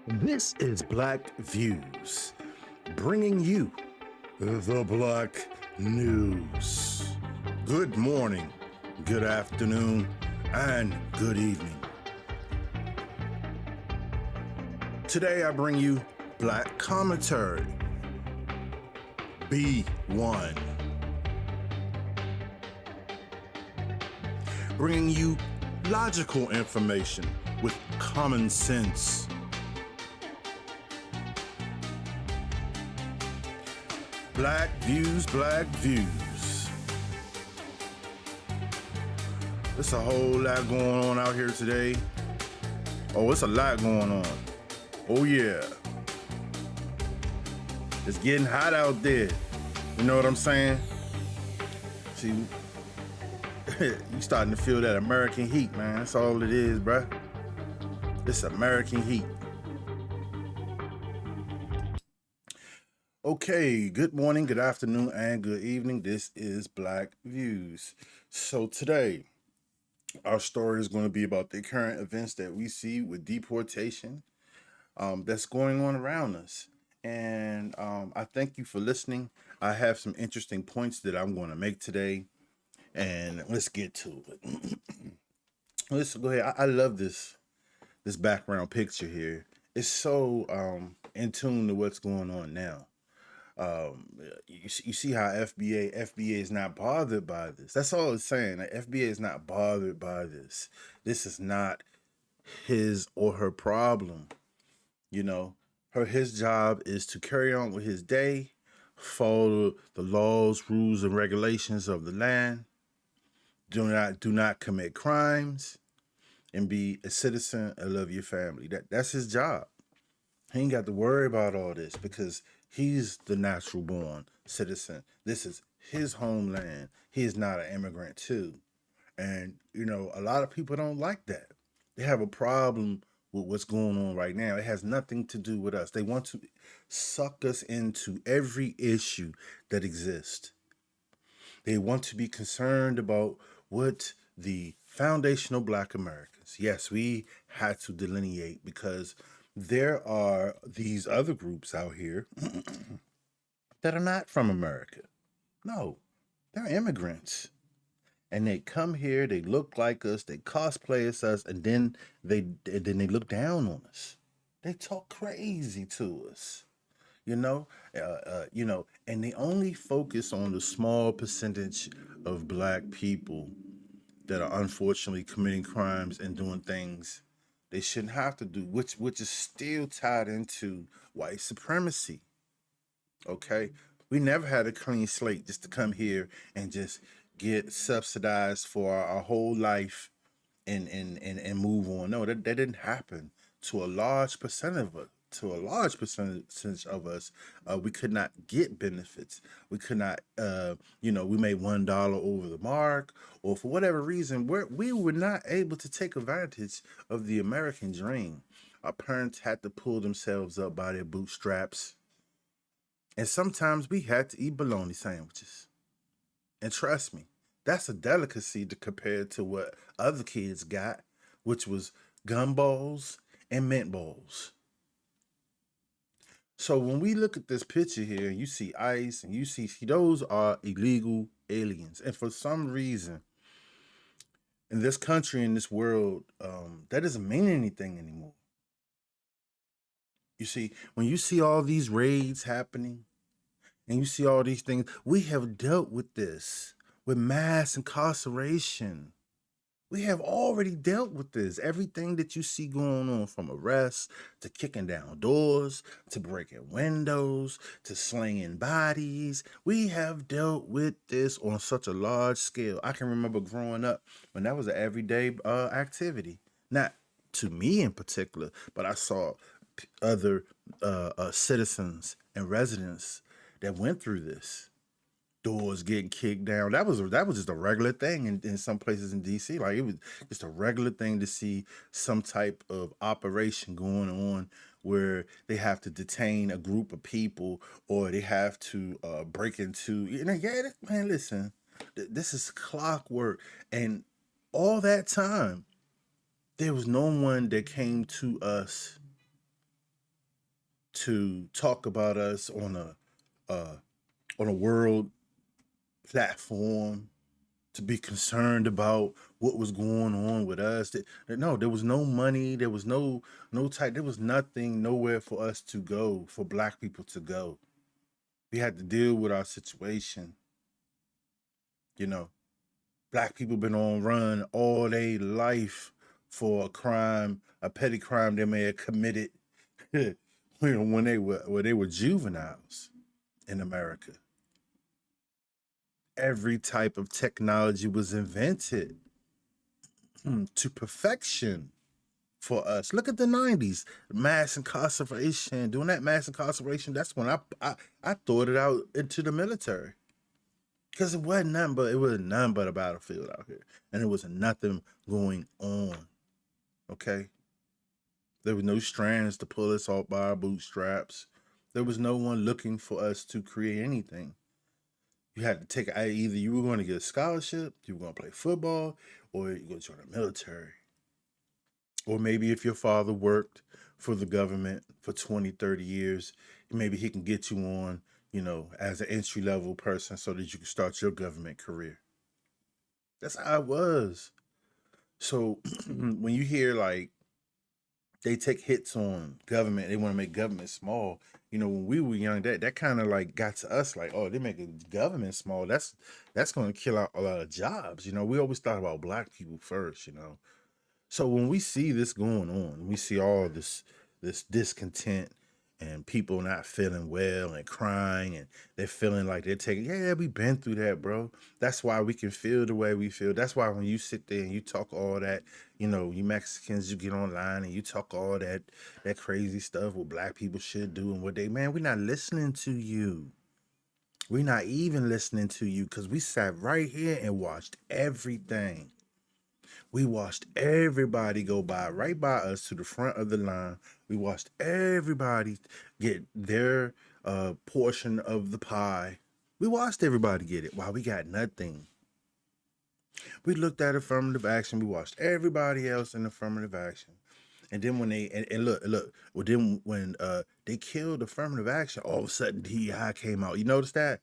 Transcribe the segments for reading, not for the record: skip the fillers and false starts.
This is Black Views, bringing you the Black News. Good morning, good afternoon, and good evening. Today I bring you Black Commentary, B1. Bringing you logical information with common sense. Black Views, Black Views. There's a whole lot going on out here today. Oh, it's a lot going on. Oh, yeah. It's getting hot out there. You know what I'm saying? See, you starting to feel that American heat, man. That's all it is, bruh. It's American heat. Okay, good morning, good afternoon, and good evening. This is Black Views. So today, our story is going to be about the current events that we see with deportation that's going on around us. And I thank you for listening. I have some interesting points that I'm going to make today, and let's get to it. Let's go ahead. I love this background picture here. It's so in tune to what's going on now. You see how FBA is not bothered by this. That's all it's saying. Like, FBA is not bothered by this. This is not his or her problem. You know, his job is to carry on with his day, follow the laws, rules, and regulations of the land. Do not commit crimes, and be a citizen and love your family. That's his job. He ain't got to worry about all this because he's the natural born citizen. This is his homeland. He is not an immigrant too. And a lot of people don't like that. They have a problem with what's going on right now. It has nothing to do with us. They want to suck us into every issue that exists. They want to be concerned about what the foundational Black Americans. Yes, we had to delineate because there are these other groups out here that are not from America. No, they're immigrants. And they come here, they look like us, they cosplay as us, and then they look down on us. They talk crazy to us, and they only focus on the small percentage of Black people that are unfortunately committing crimes and doing things they shouldn't have to do, which is still tied into white supremacy. Okay, we never had a clean slate just to come here and just get subsidized for our whole life and move on. No, that didn't happen to a large percent of us. To a large percentage of us, we could not get benefits. We could not, we made $1 over the mark, or for whatever reason, we were not able to take advantage of the American dream. Our parents had to pull themselves up by their bootstraps, and sometimes we had to eat bologna sandwiches. And trust me, that's a delicacy to compare to what other kids got, which was gumballs and mint balls. So when we look at this picture here, you see ICE and you see those are illegal aliens. And for some reason, in this country, in this world, that doesn't mean anything anymore. You see, when you see all these raids happening, and you see all these things, we have dealt with this, with mass incarceration. We have already dealt with this. Everything that you see going on, from arrests to kicking down doors to breaking windows to slinging bodies, we have dealt with this on such a large scale. I can remember growing up when that was an everyday activity. Not to me in particular, but I saw other citizens and residents that went through this. Doors getting kicked down. That was just a regular thing in some places in DC. Like, it was just a regular thing to see some type of operation going on where they have to detain a group of people, or they have to break into. Man, listen, this is clockwork, and all that time there was no one that came to us to talk about us uh, on a world platform, to be concerned about what was going on with us. No, there was no money. There was no type. There was nothing, nowhere for us to go, for Black people to go. We had to deal with our situation. You know, Black people been on run all their life for a crime, a petty crime they may have committed when they were juveniles in America. Every type of technology was invented to perfection for us. Look at the 90s, mass incarceration. Doing that mass incarceration, that's when I thought it out into the military. Because it was nothing but a battlefield out here. And there was nothing going on. Okay? There was no strands to pull us off by our bootstraps. There was no one looking for us to create anything. You had to take either you were going to get a scholarship, you were going to play football, or you were going to join the military. Or maybe if your father worked for the government for 20, 30 years, maybe he can get you on, as an entry level person so that you can start your government career. That's how it was. So when you hear like they take hits on government, they want to make government small. When we were young, that kind of like got to us like, oh, they make government small. That's going to kill out a lot of jobs. We always thought about Black people first. So when we see this going on, we see all this discontent and people not feeling well and crying and they're feeling like they're taking, yeah, we've been through that, bro. That's why we can feel the way we feel. That's why when you sit there and you talk all that, you Mexicans, you get online and you talk all that crazy stuff what Black people should do and what man, we're not listening to you. We're not even listening to you because we sat right here and watched everything. We watched everybody go by right by us to the front of the line. We watched everybody get their portion of the pie. We watched everybody get it while we got nothing. We looked at affirmative action. We watched everybody else in affirmative action. And then when they and look, well then when they killed affirmative action, all of a sudden DEI came out. You notice that?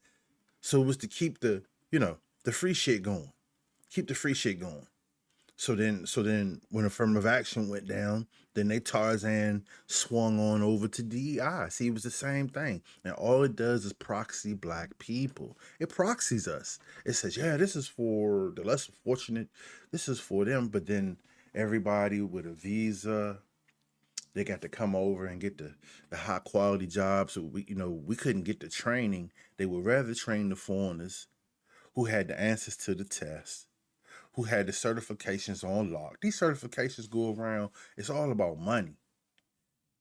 So it was to keep the free shit going. Keep the free shit going. So then when affirmative action went down, then they Tarzan swung on over to DEI. See, it was the same thing. And all it does is proxy Black people. It proxies us. It says, yeah, this is for the less fortunate. This is for them. But then everybody with a visa, they got to come over and get the high quality jobs. So we couldn't get the training. They would rather train the foreigners who had the answers to the test, who had the certifications on lock. These certifications go around, it's all about money.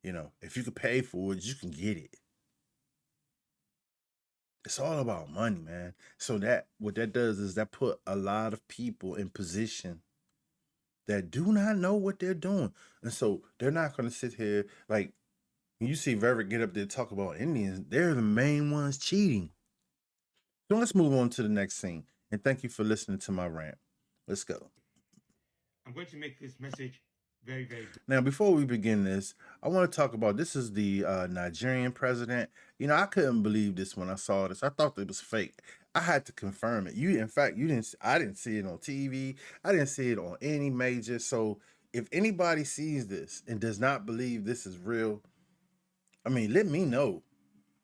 If you can pay for it, you can get it. It's all about money, man. So that what that does is that put a lot of people in position that do not know what they're doing. And so they're not gonna sit here like when you see Verrick get up there talk about Indians, they're the main ones cheating. So let's move on to the next scene. And thank you for listening to my rant. Let's go. I'm going to make this message very, very brief. Now, before we begin this, I want to talk about this is the Nigerian president. I couldn't believe this when I saw this. I thought it was fake. I had to confirm it. In fact, you didn't. I didn't see it on TV. I didn't see it on any major. So, if anybody sees this and does not believe this is real, I mean, let me know.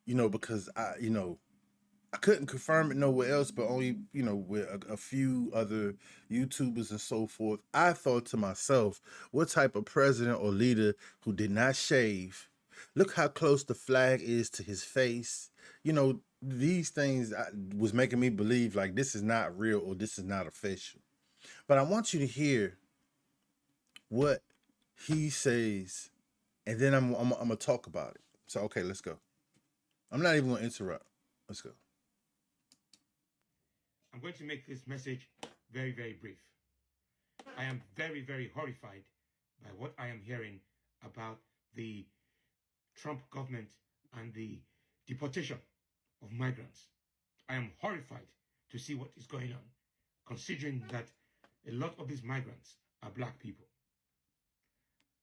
Because I couldn't confirm it nowhere else, but only, with a few other YouTubers and so forth. I thought to myself, what type of president or leader who did not shave? Look how close the flag is to his face. These things was making me believe like this is not real or this is not official. But I want you to hear what he says, and then I'm gonna talk about it. So okay, let's go. I'm not even gonna interrupt. Let's go. I'm going to make this message very, very brief. I am very, very horrified by what I am hearing about the Trump government and the deportation of migrants. I am horrified to see what is going on, considering that a lot of these migrants are Black people.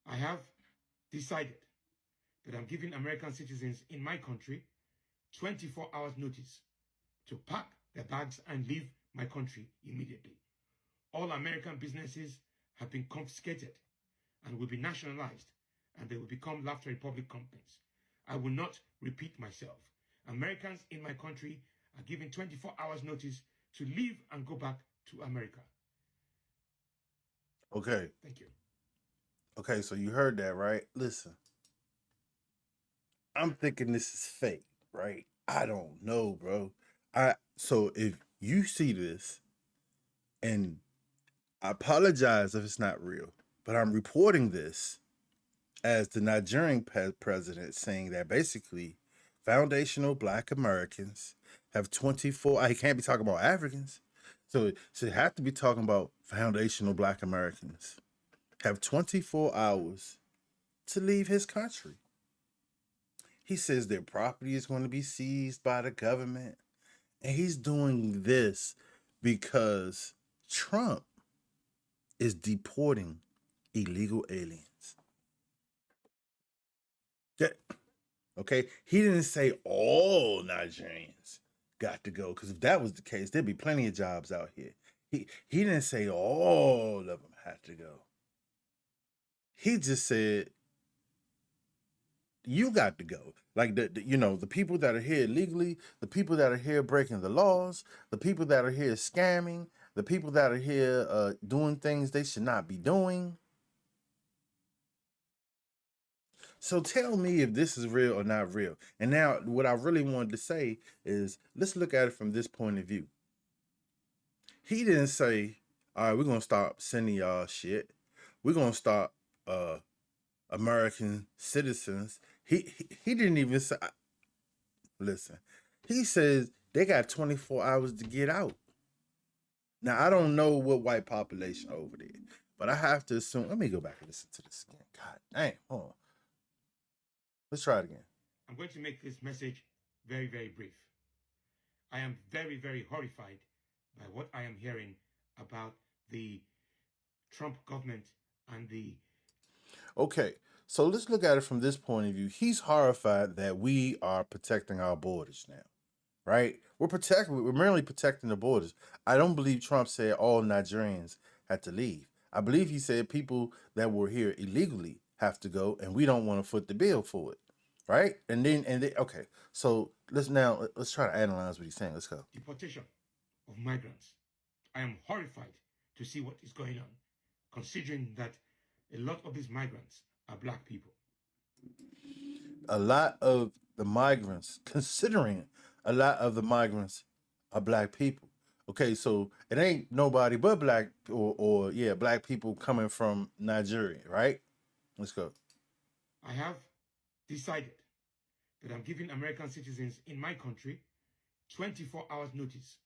I have decided that I'm giving American citizens in my country 24 hours notice to pack their bags and leave my country immediately. All American businesses have been confiscated and will be nationalized, and they will become Laughter Republic companies. I will not repeat myself. Americans in my country are given 24 hours notice to leave and go back to America. Okay. Thank you. Okay, so you heard that, right? Listen, I'm thinking this is fake, right? I don't know, bro. So if you see this, and I apologize if it's not real, but I'm reporting this as the Nigerian president saying that basically foundational Black Americans have 24. I can't be talking about Africans, so you have to be talking about foundational Black Americans have 24 hours to leave his country. He says their property is going to be seized by the government. And he's doing this because Trump is deporting illegal aliens. That, okay? He didn't say all Nigerians got to go, because if that was the case, there'd be plenty of jobs out here. He didn't say all of them had to go. He just said you got to go. Like the people that are here illegally, the people that are here breaking the laws, the people that are here scamming, the people that are here doing things they should not be doing. So tell me if this is real or not real. And now what I really wanted to say is let's look at it from this point of view. He didn't say, all right, we're gonna stop sending y'all shit. We're gonna stop American citizens. He didn't even say. Listen, he says they got 24 hours to get out. Now I don't know what white population over there, but I have to assume. Let me go back and listen to this again. God damn, hold on. Let's try it again. I'm going to make this message very, very brief. I am very, very horrified by what I am hearing about the Trump government and the. Okay, so let's look at it from this point of view. He's horrified that we are protecting our borders now, right? We're merely protecting the borders. I don't believe Trump said all Nigerians had to leave. I believe he said people that were here illegally have to go, and we don't want to foot the bill for it, right? Okay. So let's try to analyze what he's saying. Let's go. Deportation of migrants. I am horrified to see what is going on, considering that a lot of these migrants are Black people. A lot of the migrants, considering a lot of the migrants are Black people. Okay, so it ain't nobody but Black or yeah, Black people coming from Nigeria, right? Let's go. I have decided that I'm giving American citizens in my country 24 hours notice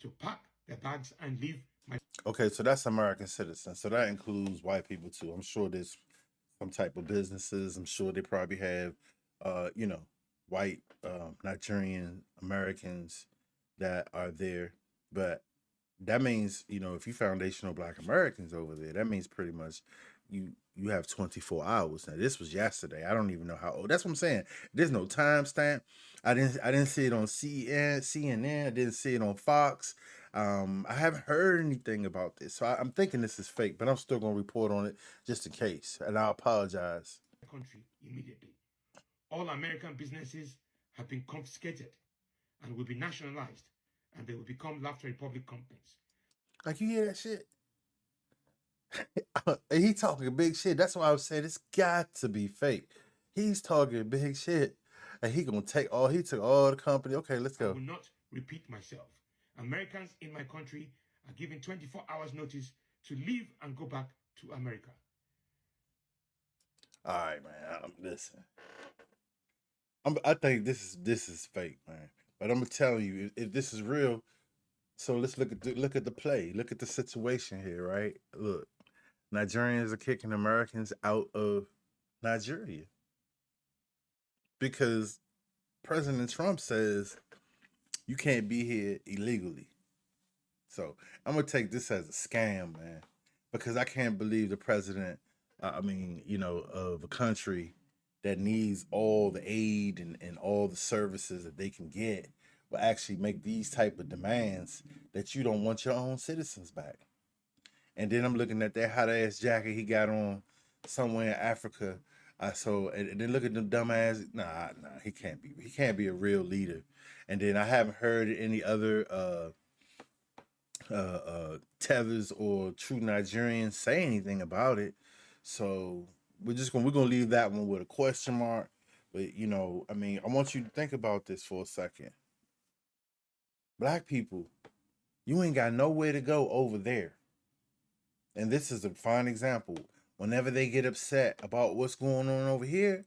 to pack their bags and leave my. Okay, so that's American citizens. So that includes white people too. I'm sure there's some type of businesses. I'm sure they probably have, white Nigerian Americans that are there. But that means, if you foundational Black Americans over there, that means pretty much you have 24 hours. Now this was yesterday. I don't even know how old. That's what I'm saying. There's no timestamp. I didn't see it on CNN. I didn't see it on Fox. I haven't heard anything about this, so I'm thinking this is fake. But I'm still gonna report on it just in case, and I apologize. Country immediately. All American businesses have been confiscated and will be nationalized, and they will become Laughter Republic companies. Like, you hear that shit? He talking big shit. That's why I was saying it's got to be fake. He's talking big shit, and he gonna take all. He took all the company. Okay, let's I go. will not repeat myself. Americans in my country are given 24 hours notice to leave and go back to America. All right, man. Listen. I think this is fake, man. But I'm gonna tell you, if this is real. So let's look at the play. Look at the situation here, right? Look, Nigerians are kicking Americans out of Nigeria because President Trump says you can't be here illegally. So I'm gonna take this as a scam, man, because I can't believe the president. Of a country that needs all the aid and all the services that they can get will actually make these type of demands that you don't want your own citizens back. And then I'm looking at that hot ass jacket he got on somewhere in Africa. And then look at them dumbass. Nah, he can't be a real leader. And then I haven't heard any other tethers or true Nigerians say anything about it. So we're gonna leave that one with a question mark. But you know, I mean, I want you to think about this for a second. Black people, you ain't got nowhere to go over there. And this is a fine example. Whenever they get upset about what's going on over here,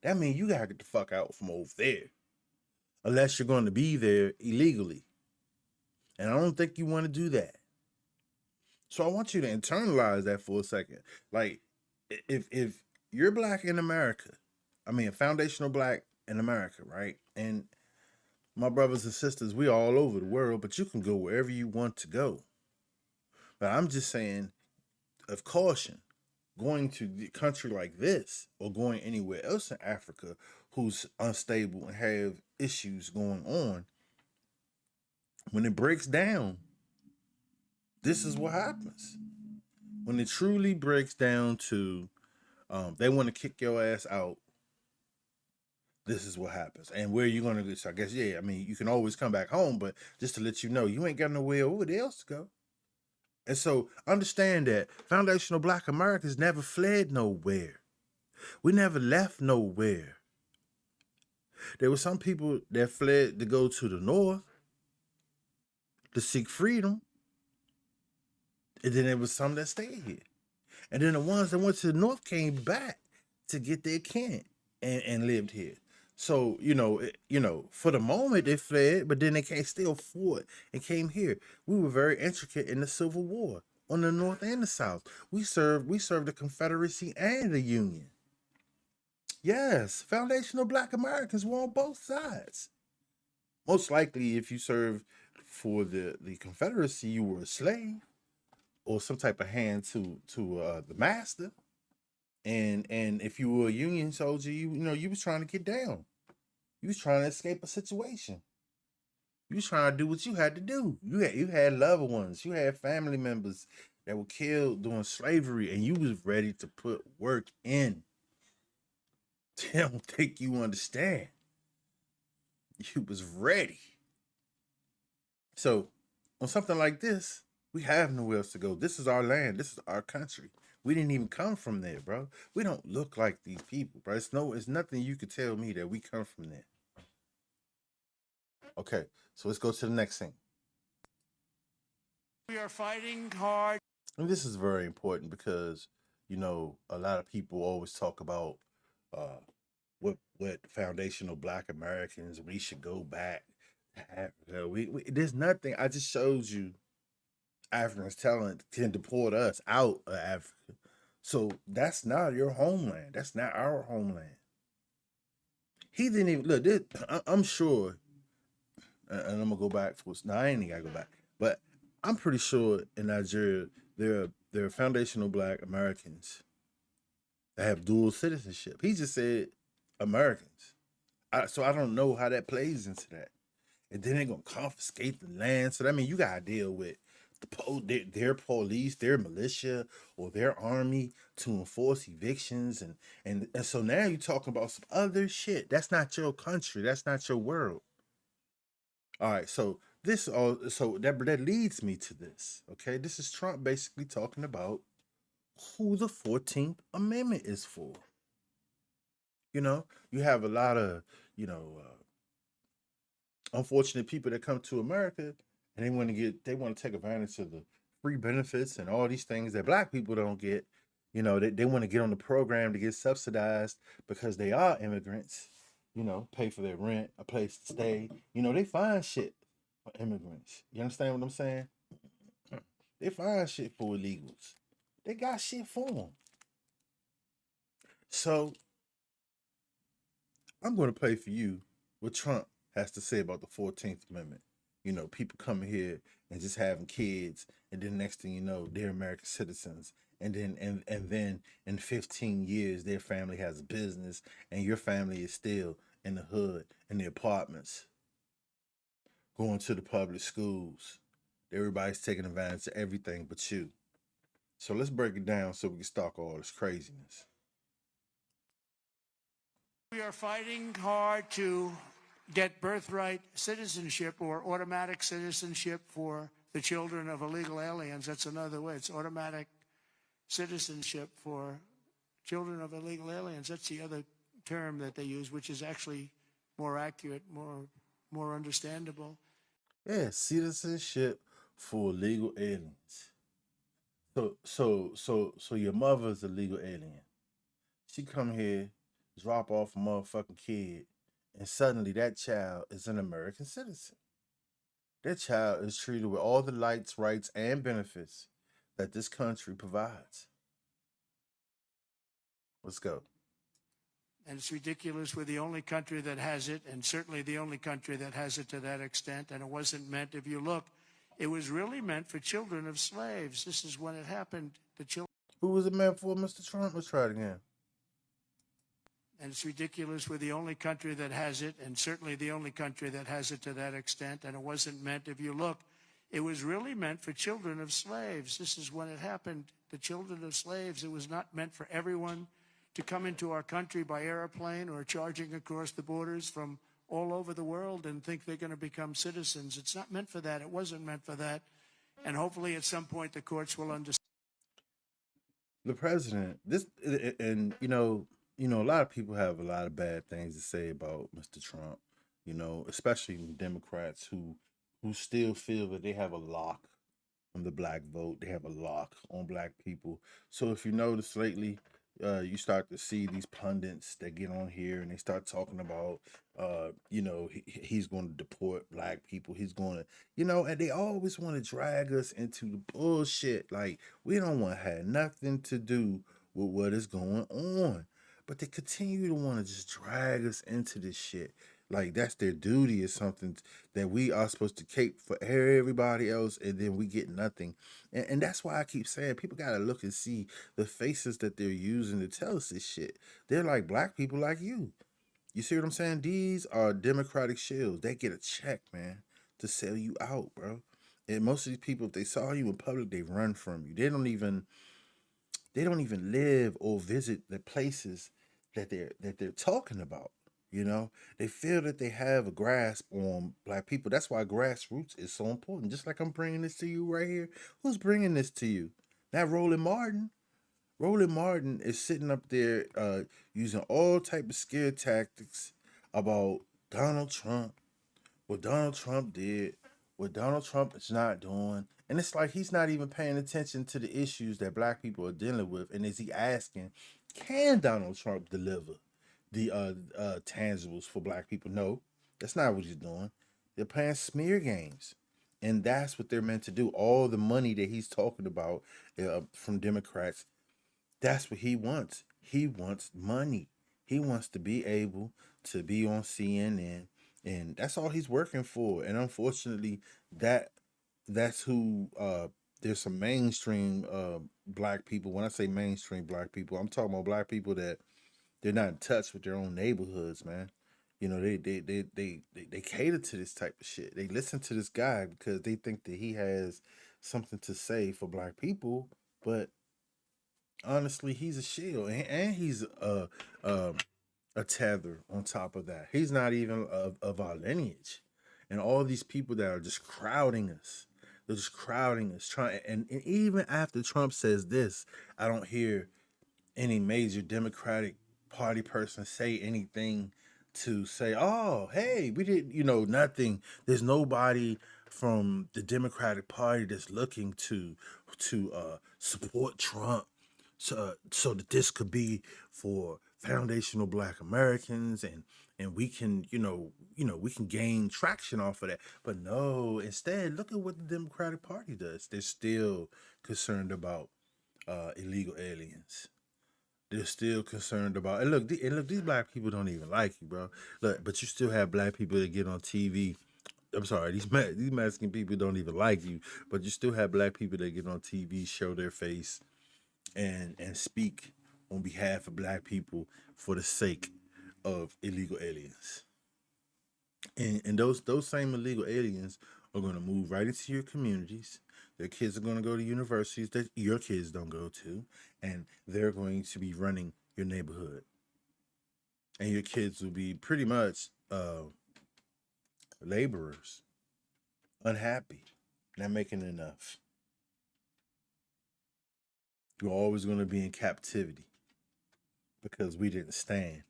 that means you gotta get the fuck out from over there. Unless you're going to be there illegally. And I don't think you want to do that. So I want you to internalize that for a second. Like, if you're black in America, I mean, foundational black in America, right? And my brothers and sisters, we all over the world, but you can go wherever you want to go. But I'm just saying, of caution, going to a country like this or going anywhere else in Africa who's unstable and have issues going on, when it breaks down, this is what happens. When it truly breaks down to they want to kick your ass out, this is what happens. And where you gonna go? So I guess, yeah, I mean, you can always come back home, but just to let you know, you ain't got nowhere over there else to go. And so understand that foundational black Americans never fled nowhere. We never left nowhere. There were some people that fled to go to the north to seek freedom. And then there was some that stayed here. And then the ones that went to the north came back to get their kin and lived here. So, for the moment they fled, but then they came still fought and came here. We were very intricate in the Civil War on the North and the South. We served the Confederacy and the Union. Yes, foundational black Americans were on both sides. Most likely, if you served for the Confederacy, you were a slave or some type of hand to the master. And if you were a Union soldier, you was trying to get down. You was trying to escape a situation. You was trying to do what you had to do. You had loved ones. You had family members that were killed during slavery, and you was ready to put work in. I don't think you understand. You was ready. So on something like this, we have nowhere else to go. This is our land. This is our country. We didn't even come from there, bro. We don't look like these people, bro. It's nothing you could tell me that we come from there. Okay, so let's go to the next thing. We are fighting hard. And this is very important because, a lot of people always talk about uh, what foundational Black Americans we should go back to Africa. There's nothing. I just showed you Africans talent can deport us out of Africa. So that's not your homeland. That's not our homeland. He didn't even look. I'm sure, and I'm gonna go back for. No, I ain't gotta go back, but I'm pretty sure in Nigeria there are foundational Black Americans that have dual citizenship. He just said Americans. So I don't know how that plays into that. And then they're gonna confiscate the land. So that means you gotta deal with their police, their militia, or their army to enforce evictions, and so now you're talking about some other shit. That's not your country. That's not your world. All right, so that leads me to this. Okay, this is Trump basically talking about who the 14th Amendment is for. You have a lot of unfortunate people that come to America and they want to take advantage of the free benefits and all these things that Black people don't get. They want to get on the program to get subsidized because they are immigrants. Pay for their rent, a place to stay. They find shit for immigrants. You understand what I'm saying? They find shit for illegals. They got shit for them. So I'm going to play for you what Trump has to say about the 14th Amendment. You know, people coming here and just having kids, and then next thing you know, they're American citizens. And then in 15 years, their family has a business, and your family is still in the hood, in the apartments, going to the public schools. Everybody's taking advantage of everything but you. So let's break it down so we can stop all this craziness. We are fighting hard to get birthright citizenship or automatic citizenship for the children of illegal aliens. That's another way. It's automatic citizenship for children of illegal aliens. That's the other term that they use, which is actually more accurate, more understandable. Yeah, citizenship for legal aliens. So your mother's a legal alien. She come here, drop off a motherfucking kid, and suddenly that child is an American citizen. That child is treated with all the rights, and benefits that this country provides. Let's go. And it's ridiculous. We're the only country that has it, and certainly the only country that has it to that extent. And it wasn't meant, if you look, it was really meant for children of slaves. This is when it happened. The children. Who was it meant for, Mr. Trump? Let's try it again. And it's ridiculous. We're the only country that has it, and certainly the only country that has it to that extent. And it wasn't meant, if you look, it was really meant for children of slaves. This is when it happened. The children of slaves. It was not meant for everyone to come into our country by airplane or charging across the borders from all over the world and think they're going to become citizens. It's not meant for that. It wasn't meant for that. And hopefully at some point the courts will understand. The president, this, and a lot of people have a lot of bad things to say about Mr. Trump. Especially Democrats who still feel that they have a lock on the black vote. They have a lock on black people. So if you notice lately, you start to see these pundits that get on here and they start talking about, he's going to deport black people. He's going to, and they always want to drag us into the bullshit. Like, we don't want to have nothing to do with what is going on. But they continue to want to just drag us into this shit. Like, that's their duty or something that we are supposed to cape for everybody else, and then we get nothing. And that's why I keep saying people got to look and see the faces that they're using to tell us this shit. They're like black people like you. You see what I'm saying? These are Democratic shills. They get a check, man, to sell you out, bro. And most of these people, if they saw you in public, they run from you. They don't even live or visit the places that they're talking about. They feel that they have a grasp on black people. That's why grassroots is so important. Just like I'm bringing this to you right here. Who's bringing this to you? Not Roland Martin. Roland Martin is sitting up there using all type of scare tactics about Donald Trump, what Donald Trump did, what Donald Trump is not doing. And it's like he's not even paying attention to the issues that black people are dealing with. And is he asking, can Donald Trump deliver the tangibles for black people? No, that's not what he's doing. They're playing smear games. And that's what they're meant to do. All the money that he's talking about from Democrats, that's what he wants. He wants money. He wants to be able to be on CNN, and that's all he's working for. And unfortunately, that's who there's some mainstream black people. When I say mainstream black people, I'm talking about black people that they're not in touch with their own neighborhoods, man. They cater to this type of shit. They listen to this guy because they think that he has something to say for black people, but honestly, he's a shield, and he's a tether on top of that. He's not even of our lineage, and all these people that are just crowding us. They're just crowding us, trying. And even after Trump says this, I don't hear any major Democratic Party person say anything to say, oh, hey, we didn't, nothing. There's nobody from the Democratic Party that's looking to support Trump, so that this could be for foundational Black Americans, and we can, we can gain traction off of that. But no, instead, look at what the Democratic Party does. They're still concerned about illegal aliens. They're still concerned about, and look, these black people don't even like you, bro. Look, but you still have black people that get on TV I'm sorry, these Mexican people don't even like you, but you still have black people that get on TV, show their face, and speak on behalf of black people for the sake of illegal aliens. And those same illegal aliens are going to move right into your communities. Their kids are going to go to universities that your kids don't go to, and they're going to be running your neighborhood. And your kids will be pretty much laborers, unhappy, not making enough. You're always going to be in captivity because we didn't stand.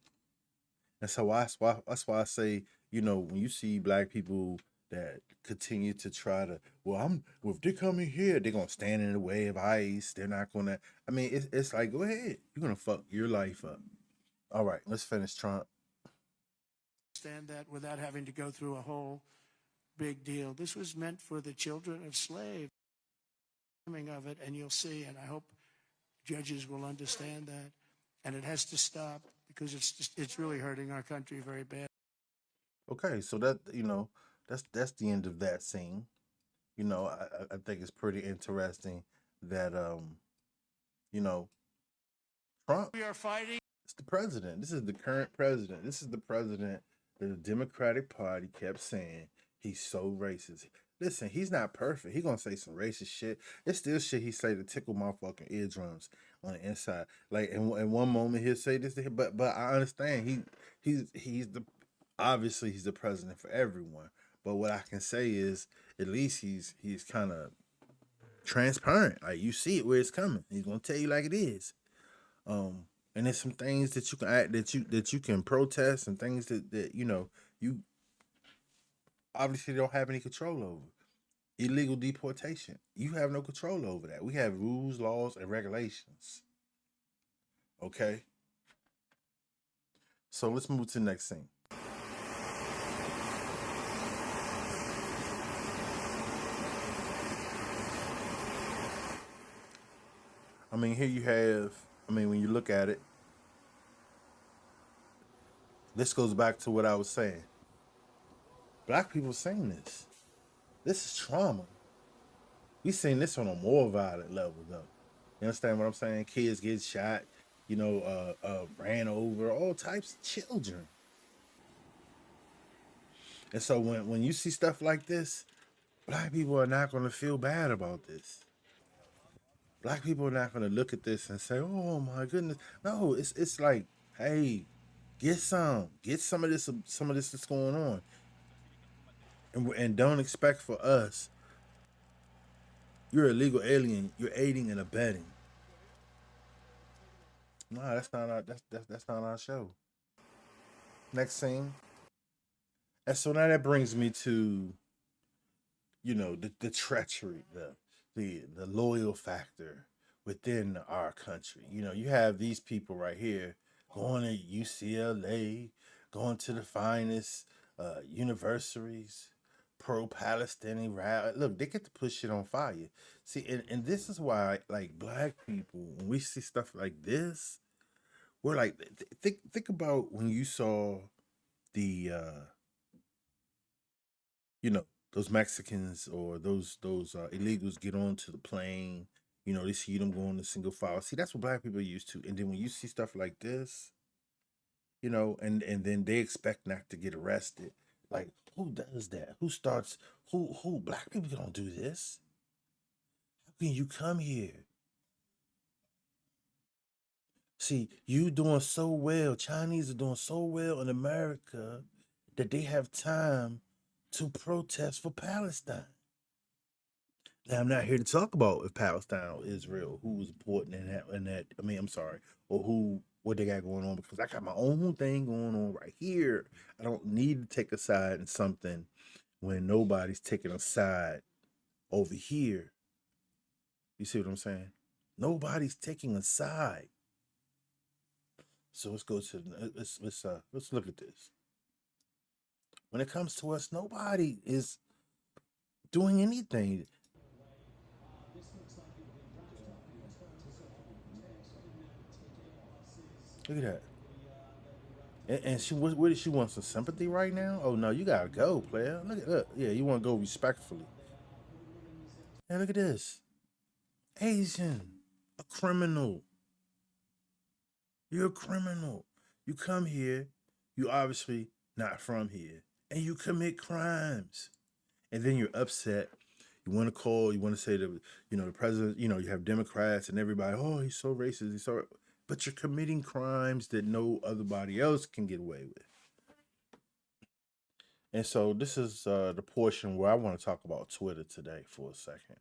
And so that's why I say, when you see black people that continue to try to, well, if they come in here, they're gonna stand in the way of ICE. They're not gonna. I mean, it's like, go ahead, you're gonna fuck your life up. All right, let's finish Trump. Understand that without having to go through a whole big deal. This was meant for the children of slaves. Of it, and you'll see, and I hope judges will understand that, and it has to stop because it's really hurting our country very bad. Okay, so that's the end of that scene. I think it's pretty interesting that you know, Trump We are fighting. is the president. This is the current president. This is the president that the Democratic Party kept saying he's so racist. Listen, he's not perfect. He gonna say some racist shit. It's still shit he say to tickle my fucking eardrums on the inside. Like in one moment he'll say this to him, but I understand he's the obviously he's the president for everyone. But what I can say is at least he's kind of transparent. Like you see it where it's coming. He's gonna tell you like it is. And there's some things that you can act that you can protest and things that you obviously don't have any control over. Illegal deportation. You have no control over that. We have rules, laws, and regulations. Okay? So let's move to the next thing. I mean, here you have, when you look at it, this goes back to what I was saying. Black people saying this. This is trauma. We seen this on a more violent level, though. You understand what I'm saying? Kids get shot, ran over, all types of children. And so when you see stuff like this, black people are not going to feel bad about this. Black people are not going to look at this and say, "Oh my goodness." No, it's like, hey, get some of this that's going on, and don't expect for us. You're a legal alien. You're aiding and abetting. No, that's not our that's not our show. Next scene. And so now that brings me to the treachery, the loyal factor within our country. You have these people right here going to UCLA, going to the finest universities, pro-Palestinian rally. Look, they get to push shit on fire. See, and this is why, like, black people, when we see stuff like this, we're like, think about when you saw the you know those Mexicans or those illegals get onto the plane. They see them going to single file. See, that's what black people are used to. And then when you see stuff like this, and then they expect not to get arrested. Like, who does that? Who starts? Who? Black people don't do this. How can you come here? See, you doing so well. Chinese are doing so well in America that they have time to protest for Palestine. Now, I'm not here to talk about if Palestine or Israel, who was important in that. I mean, I'm sorry, or what they got going on because I got my own thing going on right here. I don't need to take a side in something when nobody's taking a side over here. You see what I'm saying? Nobody's taking a side. So let's go to let's look at this. When it comes to us, nobody is doing anything. Look at that. And she what did she want some sympathy right now? Oh no, you gotta go, player. Look. Yeah, you want to go respectfully. Yeah, look at this. Asian, a criminal. You're a criminal. You come here. You obviously not from here, and you commit crimes. And then you're upset. You want to call. You want to say that the president. You have Democrats and everybody. Oh, he's so racist. He's so. But you're committing crimes that no otherbody else can get away with. And so this is the portion where I want to talk about Twitter today for a second.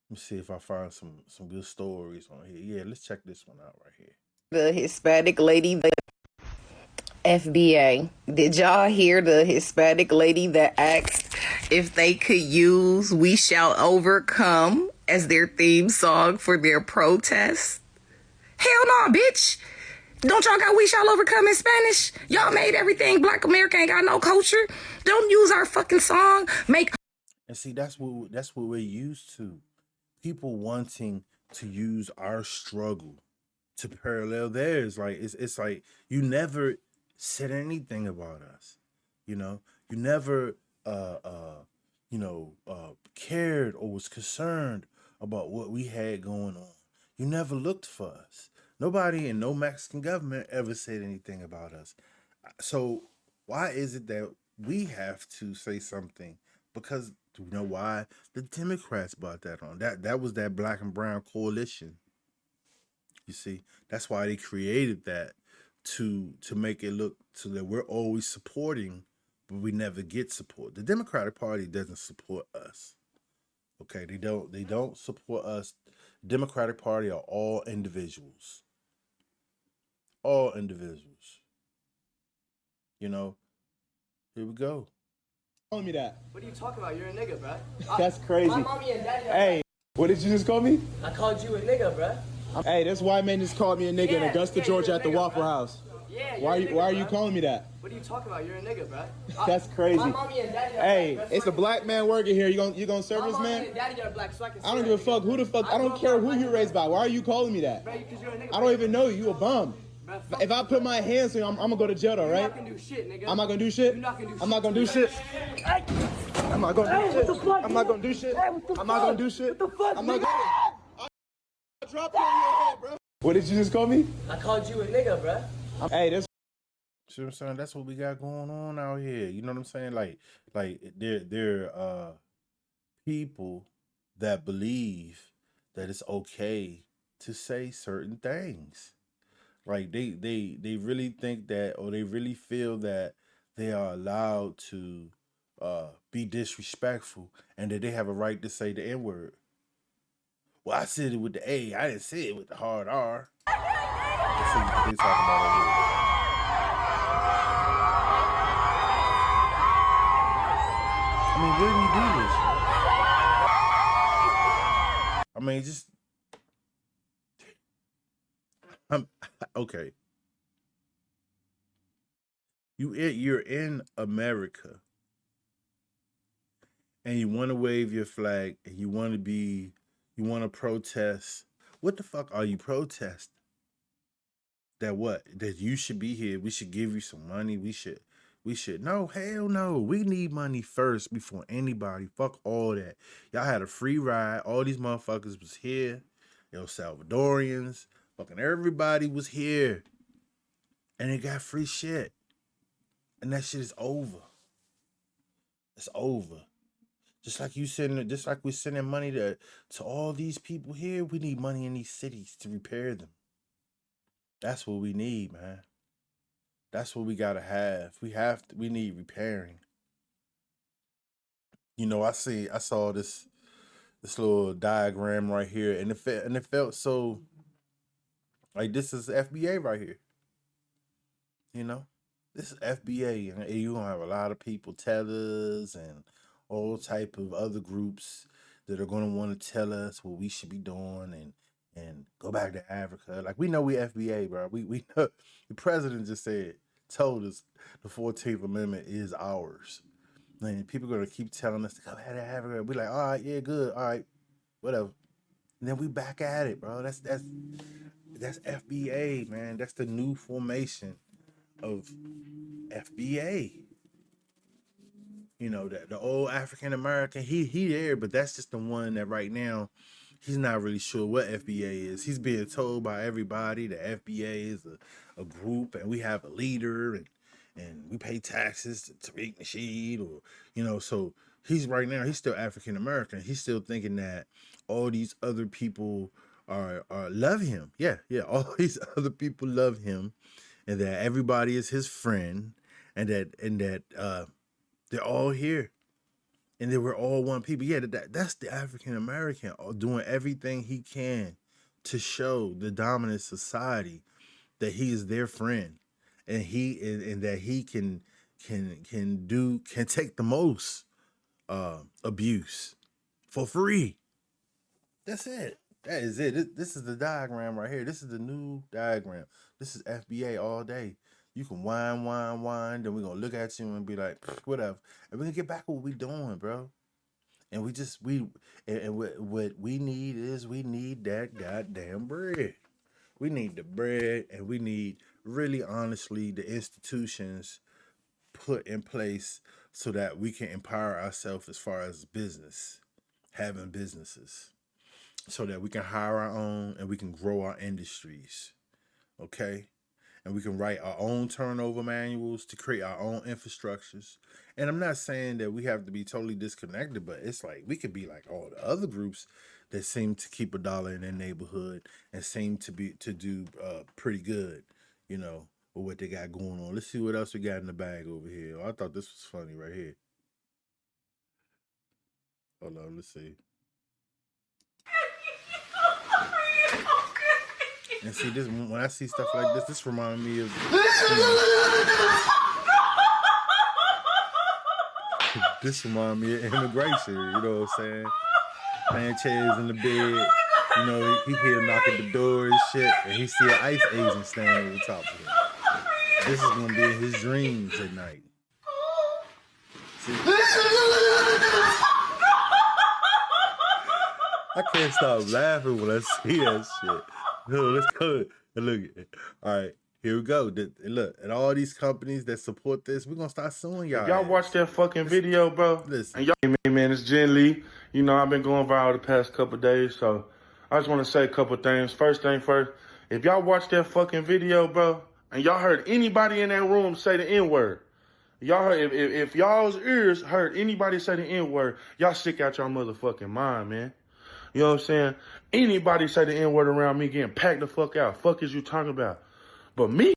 Let me see if I find some good stories on here. Yeah, let's check this one out right here. The Hispanic lady, the FBA. Did y'all hear the Hispanic lady that asked if they could use We Shall Overcome as their theme song for their protest? Hell no, bitch. Don't y'all got We Shall Overcome in Spanish? Y'all made everything Black America ain't got no culture. Don't use our fucking song. And see, that's what we're used to. People wanting to use our struggle to parallel theirs. Like it's like you never said anything about us. You never cared or was concerned about what we had going on. You never looked for us. Nobody in no Mexican government ever said anything about us. So why is it that we have to say something? Because you know why? The Democrats brought that on. That was that black and brown coalition. You see, that's why they created that to make it look so that we're always supporting, but we never get support. The Democratic Party doesn't support us. Okay, they don't support us. Democratic Party are all individuals. All individuals. Here we go. Calling me that. What are you talking about? You're a nigga, bruh. That's crazy. My mommy and daddy. Hey, what did you just call me? I called you a nigga, bruh. Hey, this white man just called me a nigga in Augusta, Georgia at the Waffle House. Yeah. Why are you calling me that? What are you talking about? You're a nigga, bruh. That's crazy. My mommy and daddy. Hey, black, it's a black man working here. You gonna serve this My mommy man? and daddy are black, so I can. I don't give a fuck who the fuck. I don't care who you're raised by. Why are you calling me that? Bruh, because you're a nigga. I don't even know you. You a bum. Bruh, If I put my hands on you, I'm gonna go to jail, though, you're right? not gonna do shit, nigga. I'm not gonna do shit. You're not gonna do shit. I'm not gonna do shit. I'm not gonna do shit. I'm not gonna do shit. I'm not gonna do shit. I'm not gonna. I'll drop you on your head, bro. What did you just call me? I called you a nigga, bruh. Hey, this. See what I'm saying? That's what we got going on out here. You know what I'm saying? Like there are people that believe that it's okay to say certain things. Like they really think that, or they really feel that they are allowed to be disrespectful and that they have a right to say the N-word. Well, I said it with the A. I didn't say it with the hard R. That's what they talking about over here. I mean, where do we do this? I mean, just okay. You're in America, and you want to wave your flag, and you want to protest. What the fuck are you protesting? That what? That you should be here. We should give you some money. We should. No, hell no. We need money first before anybody. Fuck all that. Y'all had a free ride. All these motherfuckers was here. El Salvadorians. Fucking everybody was here. And they got free shit. And that shit is over. It's over. Just like we're sending money to all these people here, we need money in these cities to repair them. That's what we need, man. That's what we gotta have. We need repairing. I saw this little diagram right here, and it felt so like this is FBA right here. This is FBA, and you're gonna have a lot of people, tethers and all type of other groups that are gonna want to tell us what we should be doing and go back to Africa. Like, we know we FBA, bro. We know the president just told us the 14th Amendment is ours. And people are gonna keep telling us to go back to Africa. We like, all right, yeah, good, all right, whatever. And then we back at it, bro. That's That's FBA, man. That's the new formation of FBA. You know, the old African American, he there, but that's just the one that right now he's not really sure what FBA is. He's being told by everybody that FBA is a group and we have a leader and we pay taxes to Tariq Nasheed, or you know, so he's right now he's still African American. He's still thinking that all these other people are love him. Yeah, all these other people love him, and that everybody is his friend, and that they're all here, and they were all one people. Yeah, that's the African American doing everything he can to show the dominant society that he is their friend, and that he can take the most abuse for free. That's it. That is it. This is the diagram right here. This is the new diagram. This is FBA all day. You can whine, then we're gonna look at you and be like, whatever. And we're gonna get back to what we doing, bro. And what we need is we need that goddamn bread. We need the bread, and we need, really honestly, the institutions put in place so that we can empower ourselves as far as business, having businesses, so that we can hire our own and we can grow our industries. Okay? And we can write our own turnover manuals to create our own infrastructures. And I'm not saying that we have to be totally disconnected, but it's like we could be like all the other groups that seem to keep a dollar in their neighborhood and seem to do pretty good, you know, with what they got going on. Let's see what else we got in the bag over here. Oh, I thought this was funny right here. Hold on, let's see. And see, this, when I see stuff like this reminds me of, this reminds me of immigration, you know what I'm saying? Playing chairs in the bed, you know, he hear knocking the door and shit, and he see an ICE agent standing over top of him. This is gonna be in his dreams at night. See? I can't stop laughing when I see that shit. No, let's go. Look, all right, here we go. Look, and all these companies that support this, we're gonna start suing y'all. Y'all watch that fucking video, bro? Listen. And y'all, man, it's Jen Lee. You know, I've been going viral the past couple days, so I just want to say a couple things. First thing first, if y'all watch that fucking video, bro, and y'all heard anybody in that room say the N-word, y'all heard, if y'all's ears heard anybody say the N-word, y'all sick out your motherfucking mind, man. You know what I'm saying? Anybody say the N-word around me getting packed the fuck out. Fuck is you talking about? But me.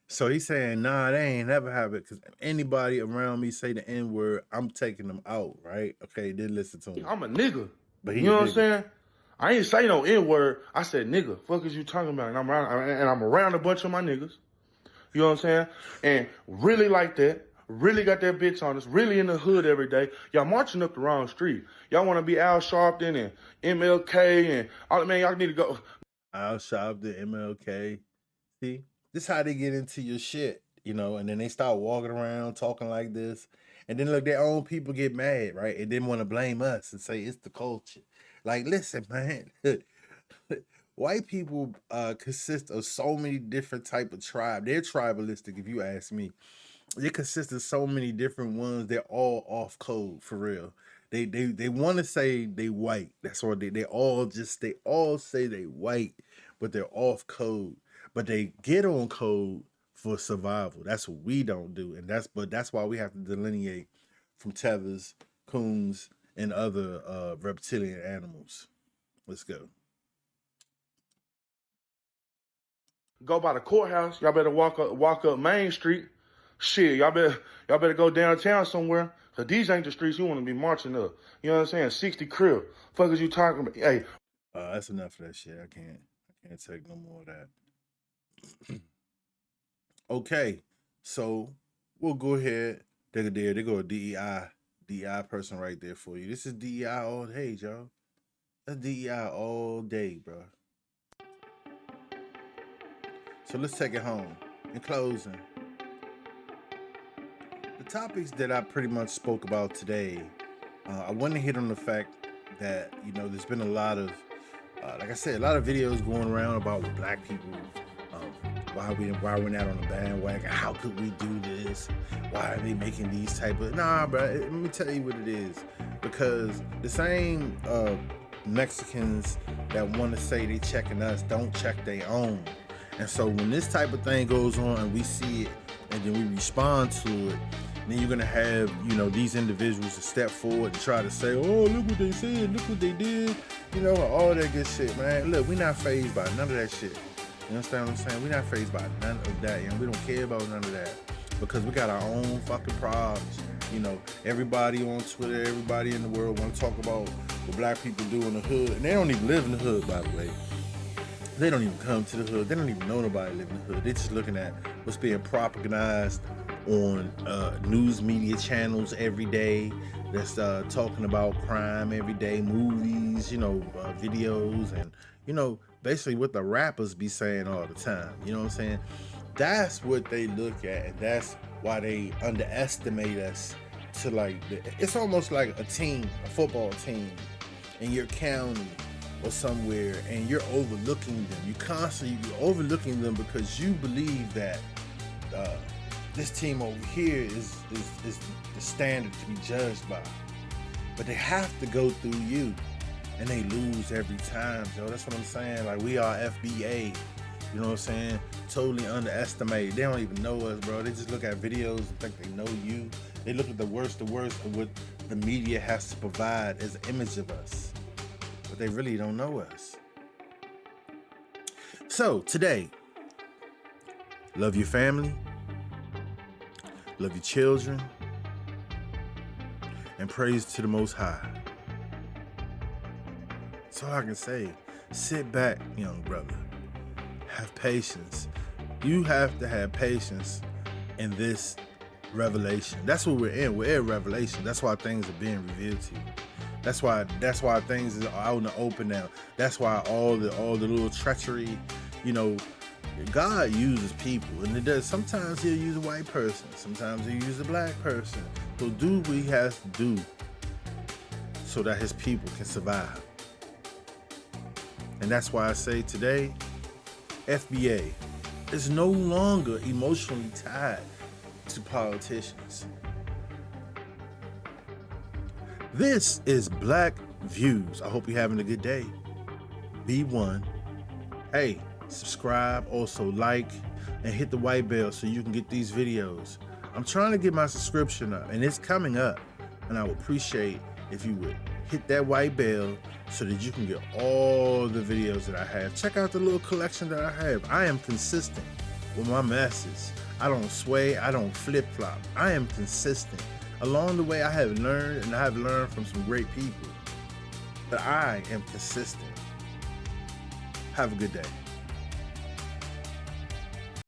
So he's saying, nah, they ain't never have it, because anybody around me say the N-word, I'm taking them out, right? Okay, then listen to him. I'm a nigga. But you know what I'm saying? I ain't say no N-word. I said nigga. Fuck is you talking about? And I'm around a bunch of my niggas. You know what I'm saying? And really like that. Really got that bitch on us. Really in the hood every day. Y'all marching up the wrong street. Y'all want to be Al Sharpton and MLK and all. Man, y'all need to go. Al Sharpton, MLK. See, this how they get into your shit, you know, and then they start walking around talking like this, and then look, their own people get mad, right, and then want to blame us and say it's the culture. Like, listen, man, white people consist of so many different type of tribe. They're tribalistic, if you ask me. They consist of so many different ones. They're all off code for real. They want to say they white. That's what they all say they white, but they're off code. But they get on code for survival. That's what we don't do, and that's why we have to delineate from tethers, coons, and other reptilian animals. Let's go. Go by the courthouse. Y'all better walk up Main Street. Shit, y'all better go downtown somewhere. Cause these ain't the streets you want to be marching up. You know what I'm saying? 60 crib. Fuck is you talking about? Hey. That's enough of that shit. I can't take no more of that. Okay, so we'll go ahead. There go a DEI person right there for you. This is DEI all day, y'all. That's DEI all day, bro. So let's take it home. In closing, the topics that I pretty much spoke about today, I want to hit on the fact that, you know, there's been a lot of like I said, a lot of videos going around about what black people, why we're not on the bandwagon. How could we do this? Why are they making these type of... Nah, bro, let me tell you what it is. Because the same Mexicans that want to say they checking us don't check their own. And so when this type of thing goes on and we see it and then we respond to it, then you're gonna have, you know, these individuals to step forward and try to say, oh, look what they said, look what they did, you know, all that good shit, man. Look, we're not fazed by none of that shit. You understand what I'm saying? We're not fazed by none of that, and we don't care about none of that because we got our own fucking problems. You know, everybody on Twitter, everybody in the world want to talk about what black people do in the hood, and they don't even live in the hood, by the way. They don't even come to the hood. They don't even know nobody live in the hood. They're just looking at what's being propagandized on news media channels every day. That's talking about crime every day, movies, you know, videos, and, you know, basically what the rappers be saying all the time. You know what I'm saying? That's what they look at, and that's why they underestimate us to, like, it's almost like a team, a football team in your county or somewhere, and you're overlooking them. You're overlooking them because you believe that this team over here is the standard to be judged by. But they have to go through you, and they lose every time, yo. That's what I'm saying. Like, we are FBA. You know what I'm saying? Totally underestimated. They don't even know us, bro. They just look at videos and think they know you. They look at the worst of what the media has to provide as an image of us. But they really don't know us. So, today, love your family, love your children, and praise to the Most High. That's all I can say. Sit back, young brother. Have patience. You have to have patience in this revelation. That's what we're in. We're in revelation. That's why things are being revealed to you. That's why things are out in the open now. That's why all the little treachery, you know, God uses people, and it does. Sometimes he'll use a white person. Sometimes he'll use a black person. So do what he has to do so that his people can survive. And that's why I say today, FBA is no longer emotionally tied to politicians. This is Black Views. I hope you're having a good day. Be one. Hey, subscribe, also like, and hit the white bell so you can get these videos. I'm trying to get my subscription up, and it's coming up, and I would appreciate if you would hit that white bell so that you can get all the videos that I have. Check out the little collection that I have. I am consistent with my message. I don't sway, I don't flip-flop. I am consistent. Along the way, I have learned, and I have learned from some great people, but I am consistent. Have a good day.